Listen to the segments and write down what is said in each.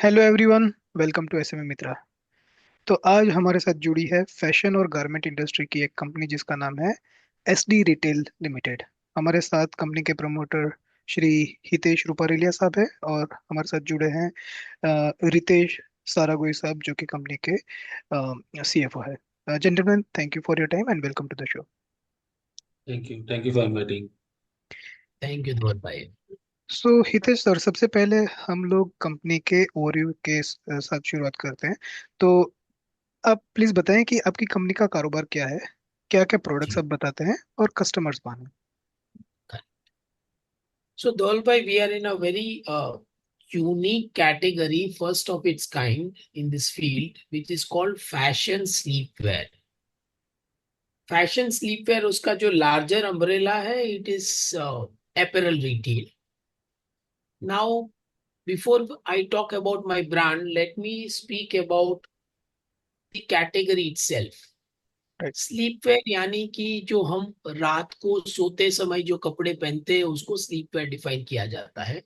Hello everyone. Welcome to SMA Mitra. तो आज हमारे साथ जुड़ी है फैशन और गारमेंट इंडस्ट्री की एक कंपनी जिसका नाम है एसडी रिटेल लिमिटेड। हमारे साथ कंपनी के प्रमोटर श्री हितेश रूपारेलिया साहब है और हमारे साथ जुड़े हैं रितेश सारागोई साहब जो कि कंपनी के सीएफओ है। Gentleman, thank you for your time and welcome to the show. Thank you. Thank you for inviting. Thank you Dhruv भाई। सो हितेश सर, सबसे पहले हम लोग कंपनी के ओवरव्यू के साथ शुरुआत करते हैं। तो आप प्लीज बताएं कि आपकी कंपनी का कारोबार क्या है, क्या क्या प्रोडक्ट्स जी। आप बताते हैं और कस्टमर्स कौन है। So Dhawal bhai, we are in a very unique category, first of its kind in this field, which is called fashion sleepwear. Fashion sleepwear उसका जो larger umbrella है, it is apparel retail. Now, before I talk about my brand, let me speak about the category itself. Right. Sleepwear यानी कि जो हम रात को सोते समय जो कपड़े पहनते हैं उसको स्लीपवेयर डिफाइन किया जाता है।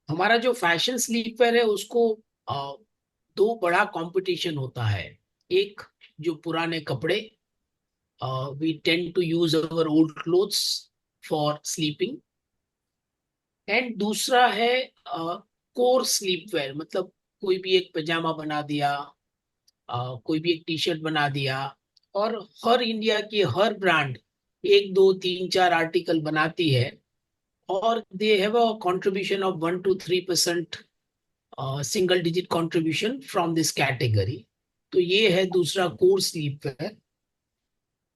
हमारा जो फैशन स्लीपवेयर है उसको दो बड़ा कंपटीशन होता है। एक, जो पुराने कपड़े, we tend to use our old clothes for sleeping. And दूसरा है कोर स्लीपवेयर, मतलब कोई भी एक पजामा बना दिया, कोई भी एक टी शर्ट बना दिया। और हर इंडिया की हर ब्रांड एक दो तीन चार आर्टिकल बनाती है, और they have a contribution of 1 to 3% single digit contribution from this category. तो ये है दूसरा कोर स्लीपवेयर।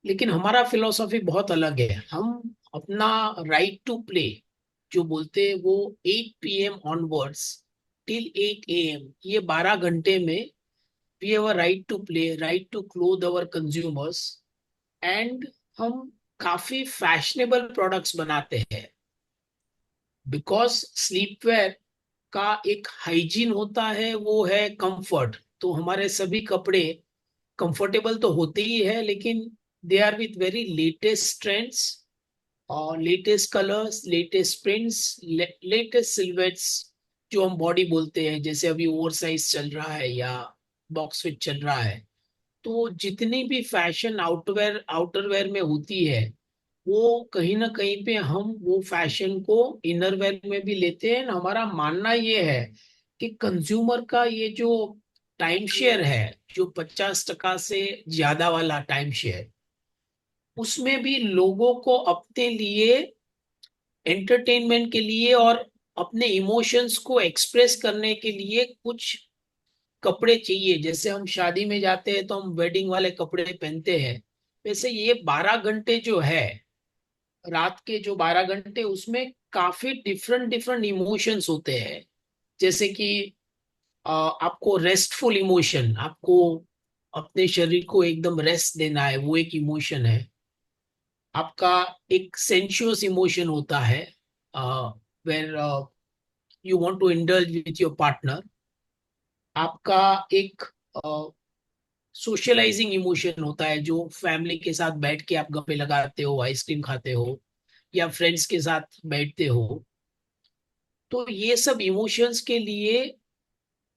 लेकिन हमारा फिलोसॉफी बहुत अलग है। हम अपना राइट टू प्ले जो बोलते हैं वो 8 p.m. ऑनवर्ड्स टिल 8 a.m., ये 12 घंटे में we have a right to play, right to clothe our consumers. And हम काफी फैशनेबल प्रोडक्ट्स बनाते हैं, बिकॉज स्लीपवेयर का एक हाइजीन होता है, वो है कंफर्ट। तो हमारे सभी कपड़े कंफर्टेबल तो होते ही है, लेकिन they are with very latest trends और latest colours, latest prints, latest silhouettes. जो हम बॉडी बोलते हैं, जैसे अभी ओवर साइज चल रहा है या बॉक्स फिट चल रहा है, तो जितनी भी फैशन आउटवेयर आउटरवेयर में होती है, वो कहीं ना कहीं पे हम वो फैशन को इनरवेयर में भी लेते हैं। हमारा मानना ये है कि कंज्यूमर का ये जो टाइम शेयर है, जो 50% से ज्यादा वाला टाइम शेयर, उसमें भी लोगों को अपने लिए एंटरटेनमेंट के लिए और अपने इमोशंस को एक्सप्रेस करने के लिए कुछ कपड़े चाहिए। जैसे हम शादी में जाते हैं तो हम वेडिंग वाले कपड़े पहनते हैं, वैसे ये 12 घंटे जो है, रात के जो 12 घंटे, उसमें काफी डिफरेंट डिफरेंट इमोशंस होते हैं। जैसे कि आपको रेस्टफुल इमोशन, आपको अपने शरीर को एकदम रेस्ट देना है, वो एक इमोशन है। आपका एक सेंशुअस इमोशन होता है, where you want to indulge with your partner. आपका एक सोशलाइजिंग इमोशन होता है, जो फैमिली के साथ बैठ के आप गप्पे लगाते हो, आइसक्रीम खाते हो, या फ्रेंड्स के साथ बैठते हो। तो ये सब इमोशंस के लिए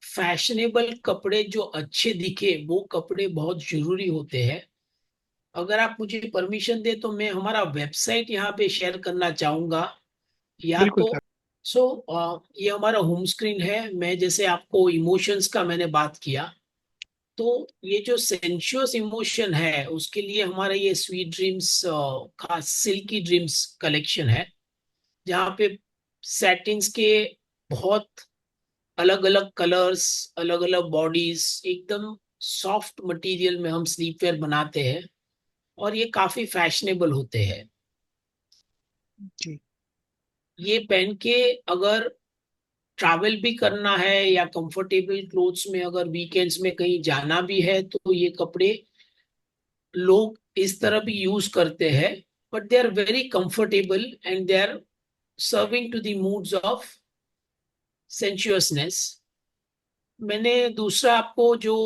फैशनेबल कपड़े जो अच्छे दिखे, वो कपड़े बहुत जरूरी होते हैं। अगर आप मुझे परमिशन दे तो मैं हमारा वेबसाइट यहाँ पे शेयर करना चाहूंगा, या बिल्कुल तो। सर। ये हमारा होम स्क्रीन है। मैं जैसे आपको इमोशंस का मैंने बात किया, तो ये जो सेंशुअस इमोशन है उसके लिए हमारा ये स्वीट ड्रीम्स का सिल्की ड्रीम्स कलेक्शन है, जहाँ पे सैटिन्स के बहुत अलग अलग कलर्स, अलग अलग बॉडीज, एकदम सॉफ्ट मटेरियल में हम स्लीपवेयर बनाते हैं, और ये काफी फैशनेबल होते हैं। जी। ये पहन के अगर ट्रैवल भी करना है या कंफर्टेबल क्लोथ्स में अगर वीकेंड्स में कहीं जाना भी है, तो ये कपड़े लोग इस तरह भी यूज करते हैं। But they are very comfortable and they are serving to the moods of sensuousness. मैंने दूसरा आपको जो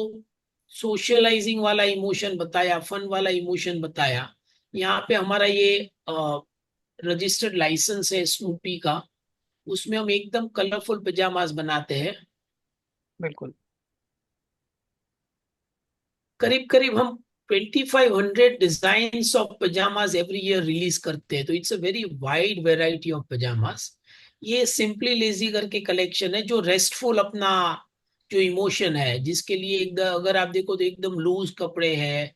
सोशलाइजिंग वाला इमोशन बताया, फन वाला इमोशन बताया, यहाँ पे हमारा ये रजिस्टर्ड लाइसेंस है स्नूपी का, उसमें हम एकदम कलरफुल पजामाज बनाते हैं। बिल्कुल। करीब करीब हम 2500 designs of pyjamas every year release करते हैं, तो it's a very wide variety of pyjamas. ये सिंपली लेजी करके कलेक्शन है, जो रेस्टफुल अपना जो इमोशन है, जिसके लिए एकदम, अगर आप देखो तो एकदम लूज कपड़े हैं,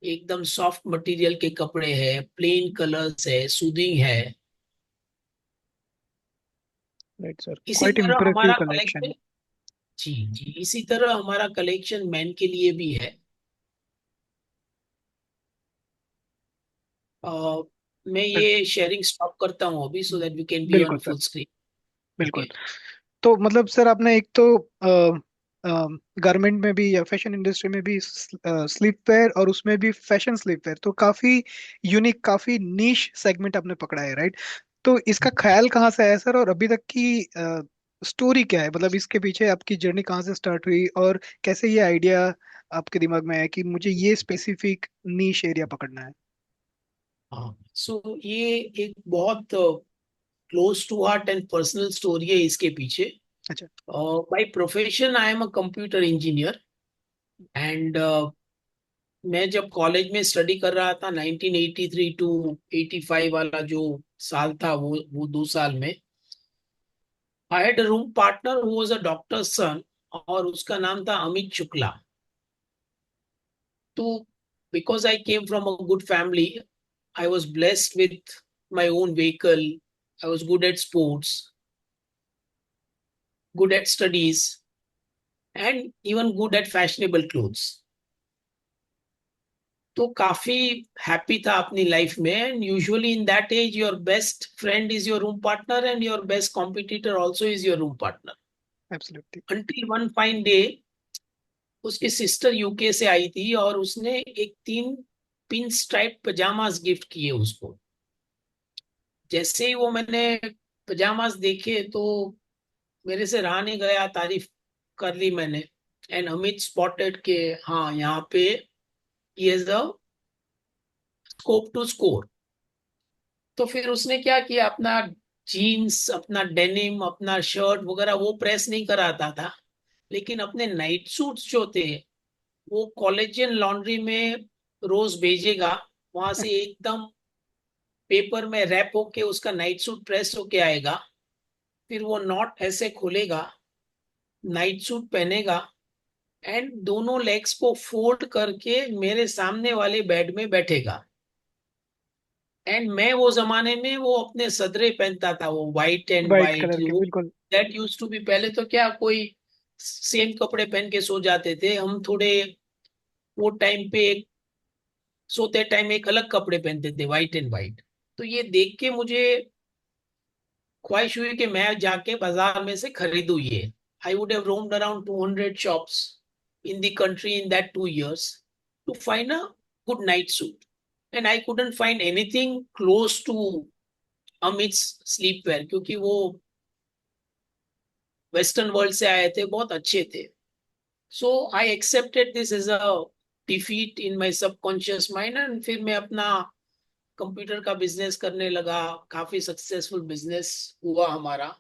एकदम सॉफ्ट मटेरियल के कपड़े हैं, प्लेन कलर्स है, सूदिंग है। राइट सर, इसी क्वाइट तरह इम्प्रेसिव हमारा कलेक्शन। कलेक्शन, जी जी, इसी तरह हमारा कलेक्शन मैन के लिए भी है। अ, मैं ये शेयरिंग स्टॉप करता हूँ अभी, so that we can be on बिल्कुल सर, फुल स्क्रीन। बिल्कुल। ओके। तो मतलब सर आपने एक तो गारमेंट में भी या फैशन इंडस्ट्री में भी स्लीप वेयर और उसमें भी फैशन स्लीप वेयर, तो काफी यूनिक, काफी नीश सेगमेंट आपने पकड़ा है, राइट? तो इसका ख्याल कहाँ से आया सर, और अभी तक की स्टोरी क्या है, मतलब इसके पीछे आपकी जर्नी कहाँ से स्टार्ट हुई और कैसे ये आइडिया आपके दिमाग में आया कि मुझे ये स्पेसिफिक नीश एरिया पकड़ना है? हाँ, सो ये एक बहुत close to heart and personal story है इसके पीछे। अच्छा। By profession I am a computer engineer, and मैं जब कॉलेज में स्टडी कर रहा था 1983 टू 85 वाला जो साल था, वो 2 साल में I had a room partner who was a doctor son, और उसका नाम था अमित शुक्ला। तो because I came from a good family, I was blessed with my own vehicle. I was good at sports, good at studies, and even good at fashionable clothes. तो काफी happy था अपनी life में, and usually in that age your best friend is your room partner and your best competitor also is your room partner. Absolutely. Until one fine day उसकी sister UK से आई थी, और उसने एक 3 पिन स्ट्राइप पजामाज गिफ्ट किए उसको। जैसे ही वो मैंने पजामाज देखे, तो मेरे से रहा नहीं गया, तारीफ कर ली मैंने। एंड अमित स्पॉटेड के हाँ, यहाँ पे ही is a scope to score. तो फिर उसने क्या किया, अपना जीन्स, अपना डेनिम, अपना शर्ट वगैरह वो प्रेस नहीं कराता था, लेकिन अपने नाइट सूट्स जो थे वो कॉलेजियन लॉन्ड्री में रोज भेजेगा। वहां से एकदम पेपर में रैप होके उसका नाइट सूट प्रेस होके आएगा। फिर वो नॉट ऐसे खोलेगा, नाइट सूट पहनेगा, एंड दोनों लेग्स को फोल्ड करके मेरे सामने वाले बेड में बैठेगा। एंड मैं वो जमाने में वो अपने सदरे पहनता था, वो white and white white, colour के, वो बिल्कुल। That use to be. पहले तो क्या कोई सेम कपड़े पहन के सो जाते थे हम, थोड़े वो टाइम पे सोते टाइम एक अलग कपड़े पहनते थे, वाइट एंड वाइट। तो ये देख के मुझे ख्वाहिश हुई कि मैं जाके बाजार में से खरीदूं ये। I would have roamed around 200 shops in the country in that 2 years to find a good night suit. And I couldn't find anything close to Amit's sleepwear, क्योंकि वो वेस्टर्न वर्ल्ड से आए थे, बहुत अच्छे थे। So I accepted this as a defeat in my subconscious mind, and फिर मैं अपना कंप्यूटर का बिजनेस करने लगा। काफी सक्सेसफुल बिजनेस हुआ हमारा,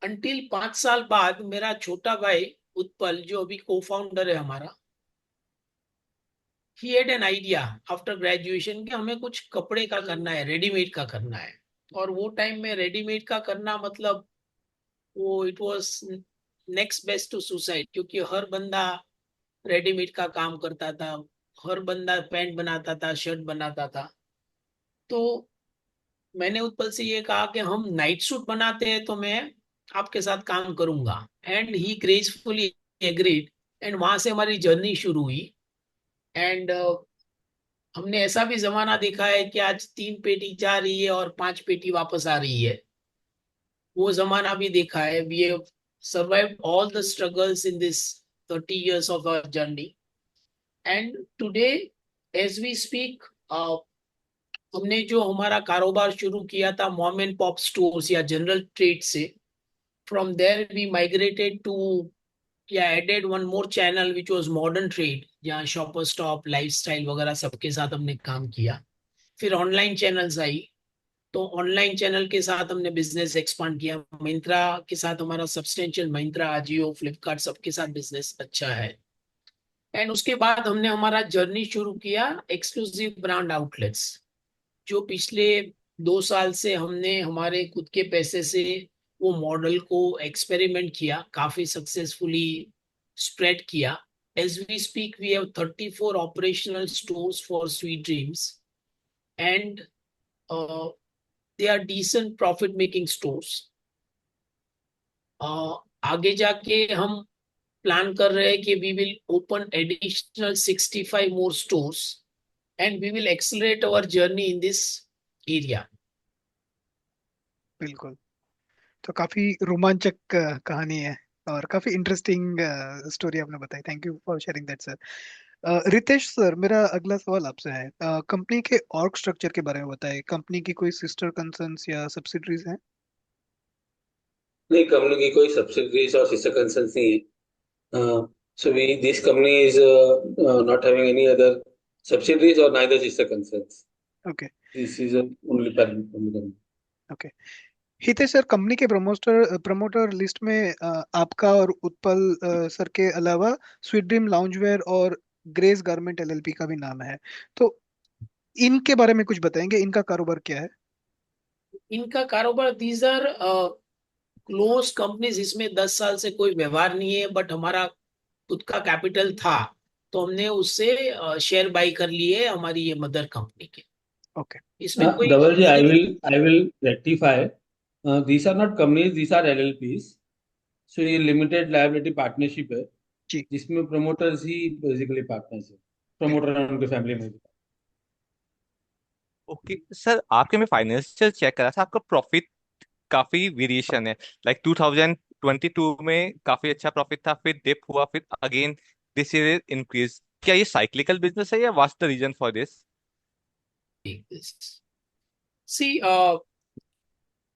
अंटिल 5 साल बाद मेरा छोटा भाई उत्पल, जो अभी को फाउंडर है हमारा, he had an idea after graduation कि हमें कुछ कपड़े का करना है, रेडीमेड का करना है। और वो टाइम में रेडीमेड का करना मतलब वो it was next best to suicide, क्योंकि हर बंदा रेडीमेड का काम करता था, हर बंदा पैंट बनाता था, शर्ट बनाता था। तो मैंने उत्पल से ये कहा कि हम नाइट सूट बनाते हैं, तो मैं आपके साथ काम करूंगा, and he gracefully agreed. And वहां से हमारी जर्नी शुरू हुई। एंड हमने ऐसा भी जमाना देखा है कि आज 3 पेटी जा रही है और 5 पेटी वापस आ रही है। वो जमाना भी देखा है। We have survived all the struggles in this 30 years of our journey. And today as we speak, हमने जो हमारा कारोबार शुरू किया था मॉम एंड पॉप स्टोर्स या जनरल ट्रेड से, from there we migrated to या added one more channel which was modern trade, जहाँ शॉपर स्टॉप, लाइफस्टाइल वगैरह सबके साथ हमने काम किया। फिर ऑनलाइन चैनल्स आई। तो ऑनलाइन चैनल के साथ हमने बिजनेस एक्सपांड किया। मिंत्रा के साथ हमारा सब्सटेंशियल, मिंत्रा, अजियो, फ्लिपकार्ट सबके साथ बिजनेस अच्छा है। एंड उसके बाद हमने हमारा जर्नी शुरू किया एक्सक्लूसिव ब्रांड आउटलेट्स, जो पिछले 2 साल से हमने हमारे खुद के पैसे से वो मॉडल को एक्सपेरिमेंट किया, काफी सक्सेसफुली स्प्रेड किया। As we speak we have 34 operational stores for sweet dreams, and they are decent profit making stores. आगे जाके हम प्लान कर रहे हैं कि we will open additional 65 more stores and we will accelerate our journey in this area. बिल्कुल। तो काफी रोमांचक कहानी है और काफी इंटरेस्टिंग स्टोरी आपने बताई। Thank you for sharing that sir. Ritesh sir, मेरा अगला सवाल आपसे है, कंपनी के ऑर्ग स्ट्रक्चर के बारे में बताएं। कंपनी की कोई सिस्टर कंसर्न्स या सब्सिडरीज हैं? नहीं, कंपनी की कोई सब्सिडरीज और सिस्टर कंसर्न्स नहीं है। So we this company is not having any other subsidiaries और neither sister concerns. Okay. This is only parent company. Okay. Hitesh sir, company के प्रमोटर लिस्ट में आपका और उत्पल सर के अलावा स्वीट ड्रीम लाउंजवेयर और ग्रेस गारमेंट एलएलपी का भी नाम है। तो इनके बारे में कुछ बताएंगे, इनका कारोबार क्या है? इनका कारोबार, दीज आर क्लोज कंपनीज, इसमें 10 साल से कोई व्यवहार नहीं है, बट हमारा खुद का कैपिटल था तो हमने उससे शेयर बाई कर लिए हमारी ये मदर कंपनी के। ओके। इसमें कोई Dhaval ji, I will rectify. These are not companies, these are LLPs. So ये लिमिटेड लायबिलिटी पार्टनरशिप है, जी। जिसमें प्रमोटर्स ही बेसिकली पार्टनर्स है, बिल्कुल। प्रमोटर और उनके फैमिली में। ओके सर, आपके मैं फाइनेंशियल चेक करा था, आपका प्रॉफिट काफी वेरिएशन है। लाइक 2022 में काफी अच्छा प्रॉफिट था, फिर डिप हुआ, फिर अगेन दिस ईयर इंक्रीज। क्या ये साइक्लिकल बिजनेस है या what's the reason for this? See,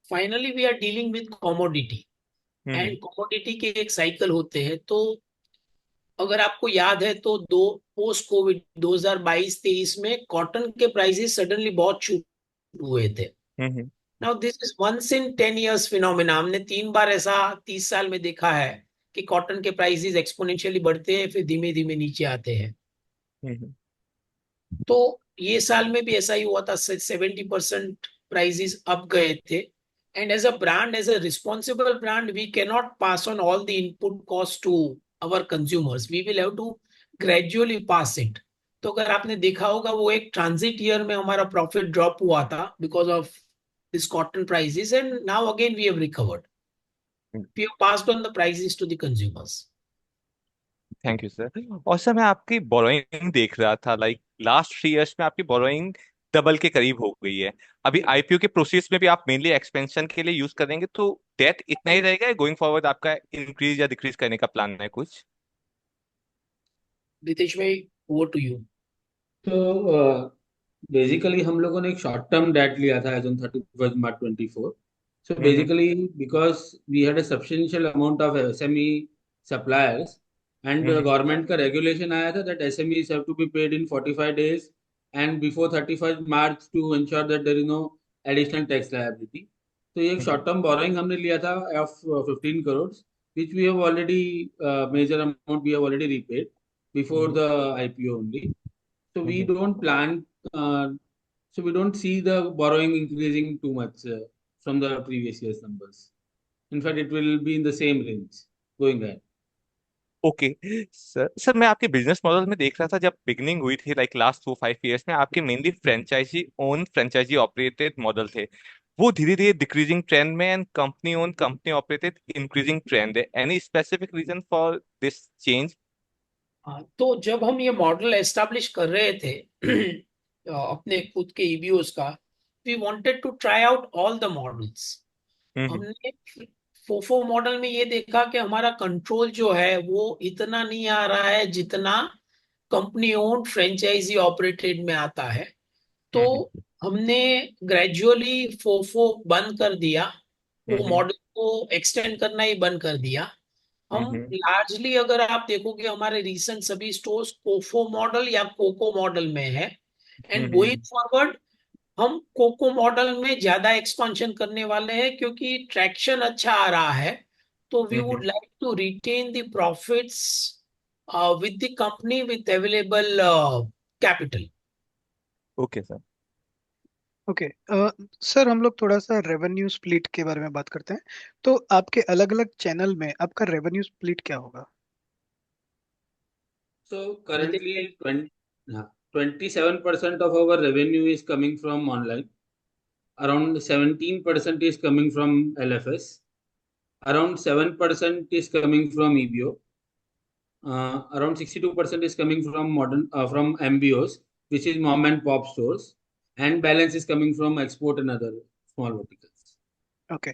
finally we are dealing with commodity, and hmm commodity के एक साइकिल होते हैं। तो अगर आपको याद है तो दो पोस्ट कोविड 2022-23 में कॉटन के प्राइसेस सडनली बहुत शूट हुए थे। Hmm now this is once in 10 years phenomena. हमने 3 बार ऐसा 30 साल में देखा है कि कॉटन के प्राइसेस एक्सपोनेंशियली बढ़ते हैं फिर धीमे धीमे नीचे आते हैं। हम्म तो ये साल में भी ऐसा ही हुआ था, 70% प्राइसेस अप गए थे। And as a brand, as a responsible brand, we can not pass on all the input cost to our consumers, we will have to gradually pass it. तो अगर आपने देखा होगा वो एक ट्रांजिट ईयर में हमारा प्रॉफिट ड्रॉप हुआ था because of this cotton prices, and now again we have recovered, we have passed on the prices to the consumers. Thank you sir. और सर मैं आपकी बोरोइंग देख रहा था, लाइक लास्ट 3 इयर्स में आपकी बोरोइंग डबल के करीब हो गई है। अभी आईपीओ के प्रोसेस में भी आप मेनली एक्सपेंशन के लिए यूज करेंगे, तो डेट इतना ही रहेगा, गोइंग फॉरवर्ड आपका इंक्रीज या डिक्रीज करने का प्लान है कुछ? रितेश भाई, ओवर टू यू। तो बेसिकली हम लोगों ने एक शॉर्ट टर्म डेट लिया था as on 31 March 2024। So hmm basically because we had a substantial amount of SME suppliers, and hmm government का रेगुलेशन आया था that SMEs have to be paid in 45 days and before 31 March to ensure that there is no additional tax liability. तो ये एक हम्म short term borrowing हमने लिया था of 15 crores, which we have already major amount we have already repaid before hmm. the IPO only. So we hmm don't plan, so we don't see the borrowing increasing too much from the previous year's numbers. In fact, it will be in the same range going ahead. Okay sir मैं आपके business model में देख रहा था, जब beginning हुई थी like last 4-5 years में, आपके mainly franchisee own franchisee operated model थे। वो धीरे धीरे डिक्रीजिंग ट्रेंड में and company own company operated increasing trend है। Any specific reason for this change? हाँ, तो जब हम ये मॉडल एस्टेब्लिश कर रहे थे अपने खुद के ईबीओस का, we wanted to try out all the models. Hmm हमने फोफो मॉडल में ये देखा कि हमारा कंट्रोल जो है वो इतना नहीं आ रहा है जितना कंपनी ओन्ड फ्रेंचाइजी ऑपरेटेड में आता है। तो हम्म हमने ग्रेजुअली फोफो बंद कर दिया, वो हम्म मॉडल को एक्सटेंड करना ही बंद कर दिया। हम हम्म लार्जली, अगर आप देखोगे, हमारे रिसेंट सभी स्टोर्स कोफो मॉडल या कोको मॉडल में है। एंड गोइंग हम्म फॉरवर्ड हम कोको मॉडल में ज्यादा एक्सपांशन करने वाले हैं क्योंकि ट्रैक्शन अच्छा आ रहा है। तो we hmm. Would like to retain the profits with the company with available capital. Okay sir. Okay. Sir हम लोग थोड़ा सा रेवेन्यू स्प्लिट के बारे में बात करते हैं। तो आपके अलग अलग चैनल में आपका रेवेन्यू स्प्लिट क्या होगा? So Nitin, currently 27% of our revenue is coming from online. Around 17% is coming from LFS. Around 7% is coming from EBO. Around 62% is coming from from MBOs, which is mom and pop stores, and balance is coming from export and other small verticals. Okay.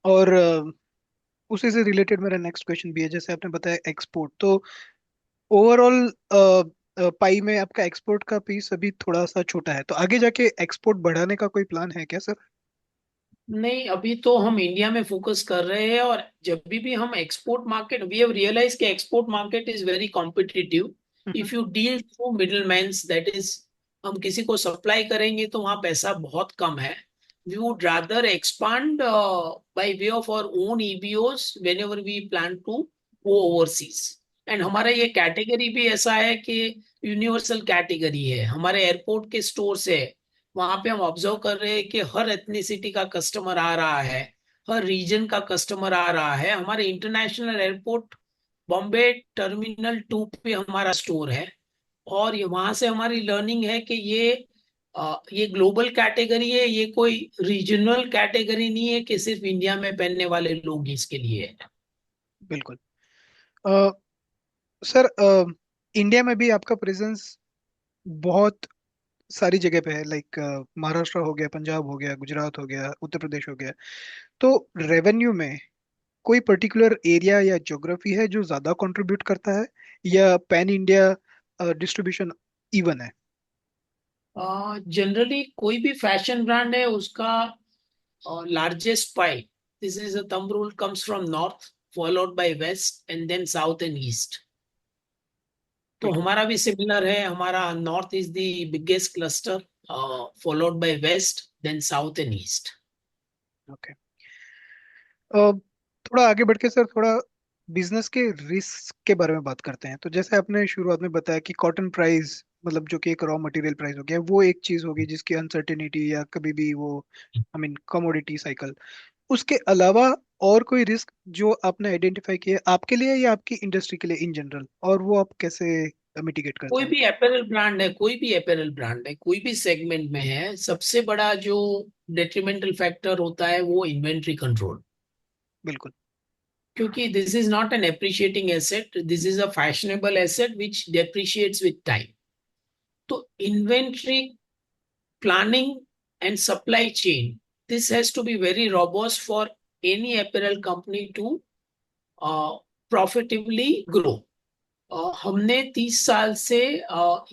और उसी से related मेरा next question भी है। जैसे आपने बताया export, तो ओवरऑल पाई में आपका एक्सपोर्ट का पीस अभी थोड़ा सा छोटा है, तो आगे जाके एक्सपोर्ट बढ़ाने का कोई प्लान है क्या सर? नहीं, अभी तो हम इंडिया में फोकस कर रहे हैं। और जब भी हम export market, we have realise कि export market is very competitive. Hmm. If you deal through middle mans, that is, हम किसी को सप्लाई करेंगे तो वहां पैसा बहुत कम है। We would rather expand by way of our own EBOs whenever we plan to go overseas. And हमारा ये कैटेगरी भी ऐसा है कि यूनिवर्सल कैटेगरी है। हमारे एयरपोर्ट के स्टोर है, वहां पे हम ऑब्जर्व कर रहे हैं कि हर एथनिसिटी का कस्टमर आ रहा है, हर रीजन का कस्टमर आ रहा है। हमारे इंटरनेशनल एयरपोर्ट बॉम्बे टर्मिनल 2 पे हमारा स्टोर है। और ये वहां से हमारी लर्निंग है कि ये ग्लोबल कैटेगरी है, ये कोई रीजनल कैटेगरी नहीं है कि सिर्फ इंडिया में पहनने वाले लोग इसके लिए है। बिल्कुल। अ, सर इंडिया में भी आपका प्रेजेंस बहुत सारी जगह पे है, लाइक महाराष्ट्र हो गया, पंजाब हो गया, गुजरात हो गया, उत्तर प्रदेश हो गया। तो रेवेन्यू में कोई पर्टिकुलर एरिया या ज्योग्राफी है जो ज्यादा कंट्रीब्यूट करता है, या पैन इंडिया डिस्ट्रीब्यूशन इवन है? जनरली कोई भी फैशन ब्रांड है, उसका largest pie, this is a thumb rule, comes from north, followed by west, and then south and east. तो बिल्कुल। हमारा भी सिमिलर है। हमारा north is the biggest cluster, followed by west, then south and east. Okay. थोड़ा आगे बढ़ के सर, थोड़ा बिजनेस के रिस्क के बारे में बात करते हैं। तो जैसे आपने शुरुआत में बताया कि कॉटन प्राइस, मतलब जो कि एक रॉ मटेरियल प्राइस हो गया, वो एक चीज होगी जिसकी अनसर्टेनिटी या कभी भी वो, आई मीन कमोडिटी साइकिल। उसके अलावा और कोई रिस्क जो आपने आइडेंटिफाई किया आपके लिए या आपकी इंडस्ट्री के लिए इन जनरल, और वो आप कैसे मिटिगेट करते कोई हैं? भी अपैरल ब्रांड है, कोई भी अपैरल ब्रांड है, कोई भी सेगमेंट में है, सबसे बड़ा जो डेट्रीमेंटल फैक्टर होता है वो इन्वेंट्री कंट्रोल। बिल्कुल। क्योंकि this is not an appreciating asset, this is a fashionable asset which depreciates with time. तो inventory planning and supply chain, this has to be very robust for any apparel company to profitably grow. हमने 30 साल से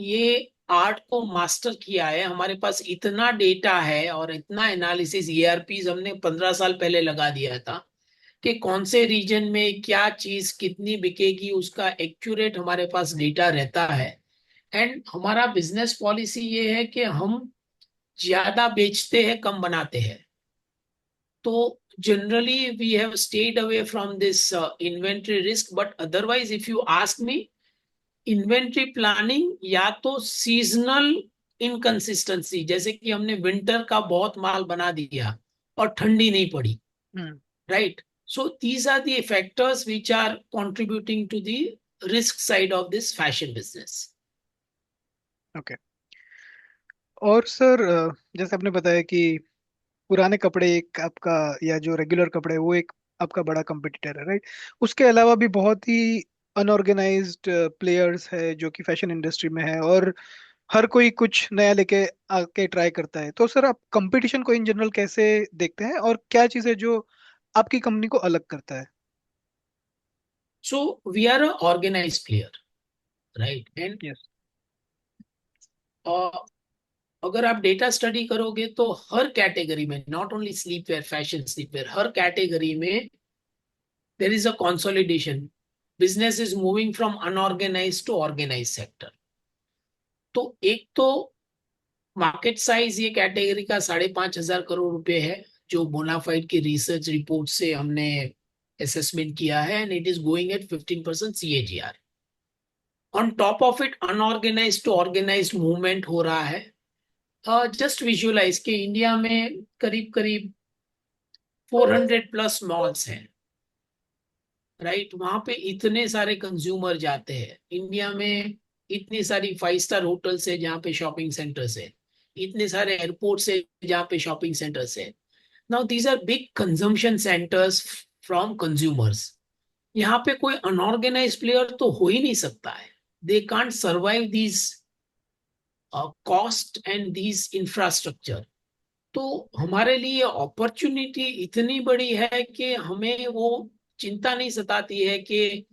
ये art को master किया है। हमारे पास इतना डेटा है और इतना एनालिसिस, ईआरपीज हमने 15 साल पहले लगा दिया था कि कौन से रीजन में क्या चीज कितनी बिकेगी, उसका एक्यूरेट हमारे पास डेटा रहता है। एंड हमारा बिजनेस पॉलिसी ये है कि हम ज्यादा बेचते हैं, कम बनाते हैं। तो generally we have stayed away from this inventory risk. But otherwise if you ask me, inventory planning या तो सीजनल इनकंसिस्टेंसी, जैसे कि हमने विंटर का बहुत माल बना दिया और ठंडी नहीं पड़ी, hmm. Right? So these are the factors which are contributing to the risk side of this fashion business. Okay. और सर जैसे आपने बताया कि पुराने कपड़े एक आपका, या जो रेगुलर कपड़े, वो एक आपका बड़ा कंपटीटर है, राइट? उसके अलावा भी बहुत ही अनऑर्गेनाइज्ड प्लेयर्स है जो कि फैशन इंडस्ट्री में है, और हर कोई कुछ नया लेके आके ट्राई करता है। तो सर आप कंपटीशन को इन जनरल कैसे देखते हैं, और क्या चीज़ है जो आपकी कंपनी को अलग करता है? So we are a organise player, right? And yes. अगर आप डेटा स्टडी करोगे तो हर कैटेगरी में, not only sleepwear, fashion sleepwear, हर कैटेगरी में there is a consolidation. Business is moving from unorganise to organise sector. तो एक तो मार्केट साइज ये कैटेगरी का 5,500 करोड़ रुपए है, जो बोनाफाइड की रिसर्च रिपोर्ट से हमने असेसमेंट किया है, and it is going at 15% CAGR। On top of it unorganise to organise movement हो रहा है। जस्ट विजुअलाइज के इंडिया में करीब करीब 400 प्लस मॉल्स हैं, राइट? वहां पे इतने सारे कंज्यूमर जाते हैं। इंडिया में इतनी सारी 5 स्टार होटल्स है जहाँ पे शॉपिंग सेंटर्स है, इतने सारे एयरपोर्ट्स है जहाँ पे शॉपिंग सेंटर्स है। Now these are big consumption centres from consumers. यहाँ पे कोई अनऑर्गेनाइज प्लेयर तो हो ही नहीं सकता है। They can't survive these cost and these infrastructure. तो हमारे लिए अपॉर्चुनिटी इतनी बड़ी है कि हमें वो चिंता नहीं सताती है कि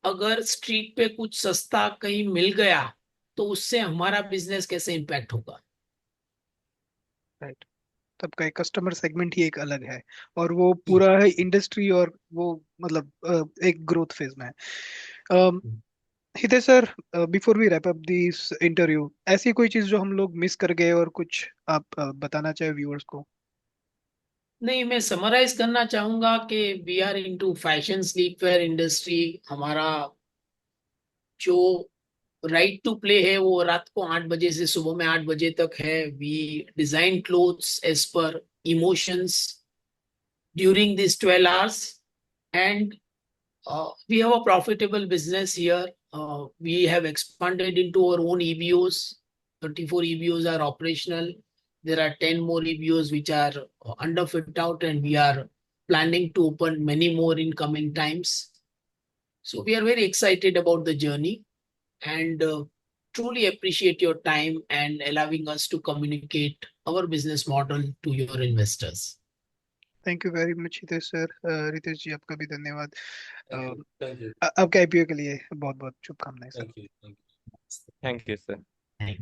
अगर स्ट्रीट पे कुछ सस्ता कहीं मिल गया तो उससे हमारा बिजनेस कैसे इम्पैक्ट होगा। राइट। तब का एक कस्टमर सेगमेंट ही एक अलग है, और वो जी। पूरा है इंडस्ट्री, और वो मतलब एक ग्रोथ फेज में है। Hitesh sir, before we wrap up this interview, ऐसी कोई चीज जो हम लोग मिस कर गए और कुछ आप बताना चाहे व्यूअर्स को? नहीं, मैं समराइज करना चाहूंगा कि we are into fashion sleepwear industry. हमारा जो राइट टू प्ले है वो रात को 8 बजे से सुबह में 8 बजे तक है। We design clothes as per emotions during this 12 hours, and we have a profitable business here. We have expanded into our own EBOs. 34 EBOs are operational. There are 10 more EBOs which are under fit out, and we are planning to open many more in coming times. So we are very excited about the journey, and truly appreciate your time and allowing us to communicate our business model to your investors. Thank you very much Hitesh sir. Ritesh ji, आपका भी धन्यवाद। Uh, Thank you. Thank you. आपके IPO के लिए बहुत बहुत शुभकामनाएं sir. Thank you. Thank you. Thank you sir. Thank